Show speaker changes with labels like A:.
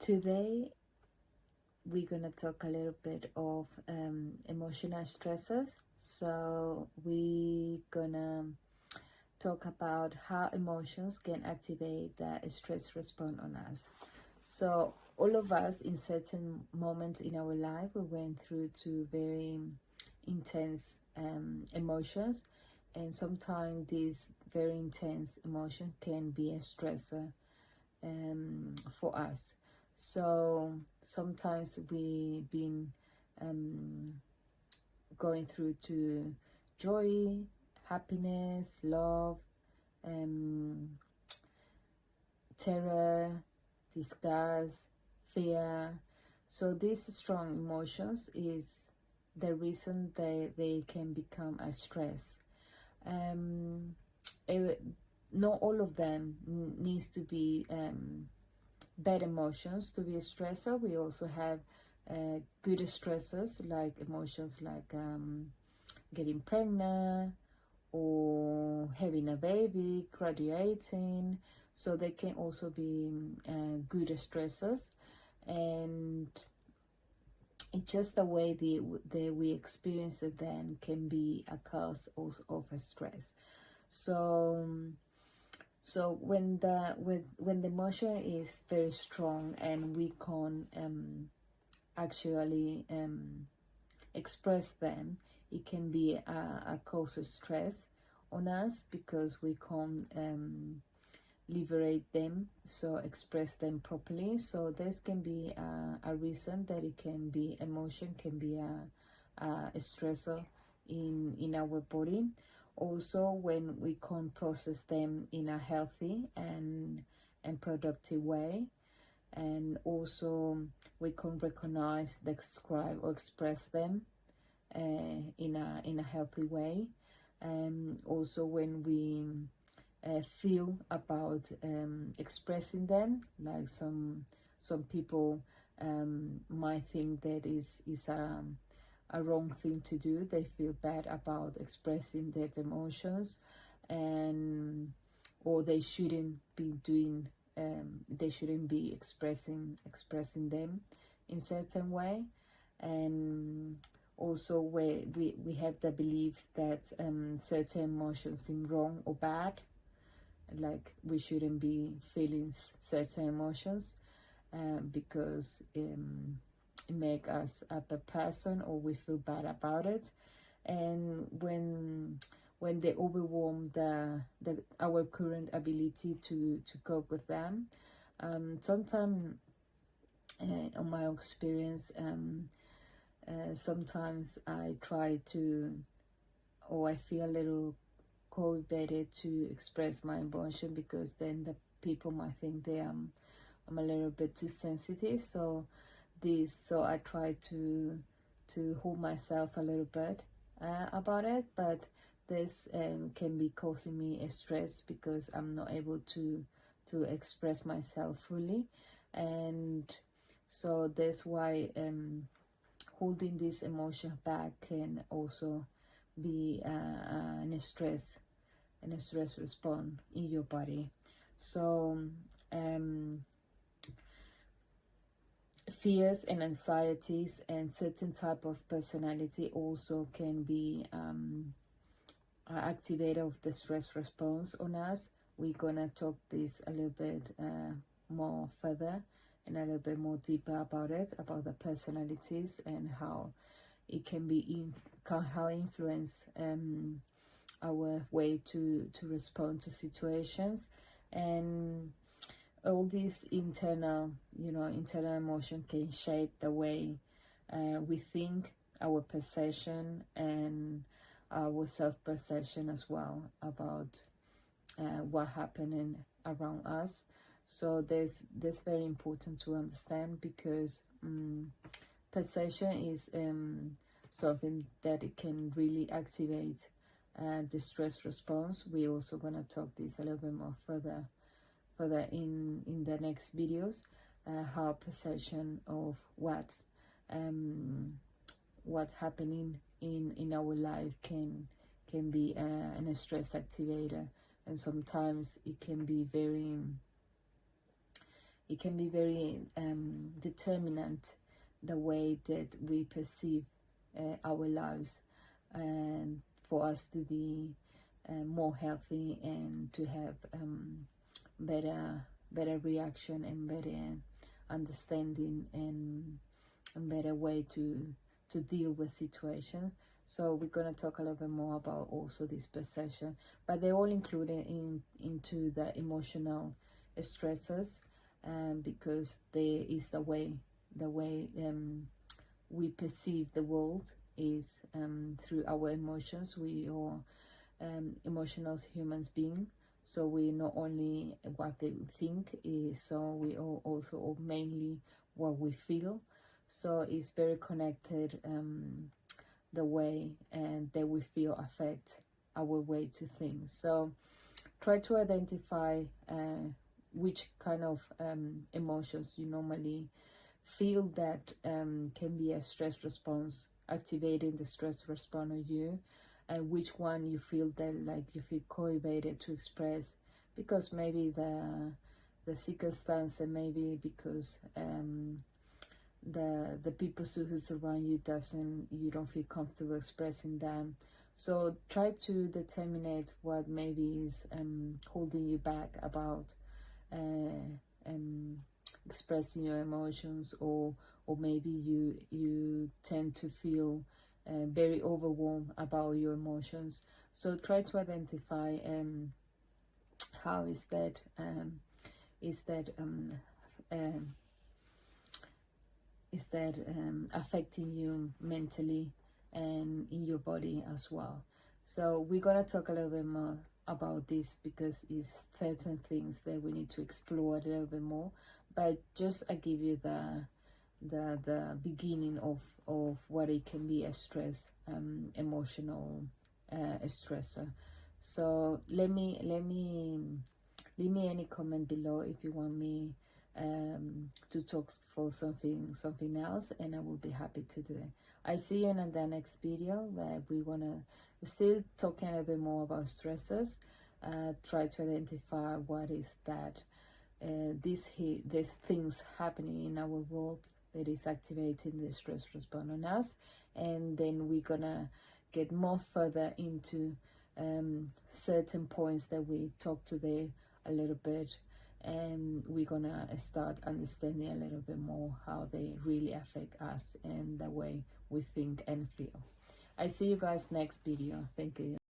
A: Today we're gonna talk a little bit of emotional stressors. So we're gonna talk about how emotions can activate the stress response on us. So all of us in certain moments in our life we went through two very intense emotions, and sometimes these very intense emotion can be a stressor for us. So sometimes we've been going through to joy, happiness, love, um, terror, disgust, fear. So these strong emotions is the reason they can become a stress. It, not all of them needs to be bad emotions to be a stressor. We also have good stressors, like emotions like getting pregnant or having a baby, graduating. So they can also be good stressors, and it's just the way we experience it then can be a cause also of a stress. So when the emotion is very strong and we can't actually express them, it can be a cause of stress on us because we can't liberate them, so express them properly. So this can be a reason that it can be emotion can be a stressor in our body. Also, when we can't process them in a healthy and productive way, and also we can recognize, describe, or express them in a healthy way. Also, when we feel about expressing them, like some people might think that is a wrong thing to do. They feel bad about expressing their emotions, and or they shouldn't be doing they shouldn't be expressing them in certain way. And also where we have the beliefs that certain emotions seem wrong or bad, like we shouldn't be feeling certain emotions because it make us a bad person, or we feel bad about it. And when they overwhelm our current ability to cope with them, sometimes on my experience, sometimes I try to, or I feel a little better to express my emotion, because then the people might think I'm a little bit too sensitive. So I try to hold myself a little bit about it, but this can be causing me a stress because I'm not able to express myself fully. And so that's why holding this emotion back can also be a stress response in your body. So fears and anxieties and certain type of personality also can be an activator of the stress response on us. We're gonna talk this a little bit more further and a little bit more deeper about it, about the personalities and how it can be how influence our way to respond to situations. And all these internal emotion can shape the way we think, our perception, and our self-perception as well about what happening around us. So this very important to understand, because perception is something that it can really activate the stress response. We're also going to talk this a little bit more further in the next videos, how perception of what's happening in our life can be a stress activator. And sometimes it can be very It can be very determinant, the way that we perceive our lives, and for us to be more healthy and to have better reaction and better understanding and a better way to deal with situations. So we're going to talk a little bit more about also this perception, but they're all included into the emotional stressors, because there is the way we perceive the world is through our emotions. We are emotional humans being, so we not only what they think is, so we are also mainly what we feel. So it's very connected, the way and that we feel affect our way to think. So try to identify which kind of emotions you normally feel that can be a stress response, activating the stress response of you, and which one you feel that like you feel cohibited to express, because maybe the circumstance, and maybe because the people who surround you doesn't, you don't feel comfortable expressing them. So try to determine what maybe is holding you back about expressing your emotions, or maybe you tend to feel very overwhelmed about your emotions. So try to identify how is that affecting you mentally and in your body as well. So we're gonna talk a little bit more about this, because it's certain things that we need to explore a little bit more. But just I give you the beginning of what it can be a stress, emotional stressor. So let me leave me any comment below if you want me to talk for something else, and I will be happy to do it. I see you in the next video, where we want to still talking a little bit more about stressors, try to identify what is that these things happening in our world that is activating the stress response on us. And then we're gonna get more further into certain points that we talked today a little bit, and we're gonna start understanding a little bit more how they really affect us and the way we think and feel. I see you guys next video. Thank you.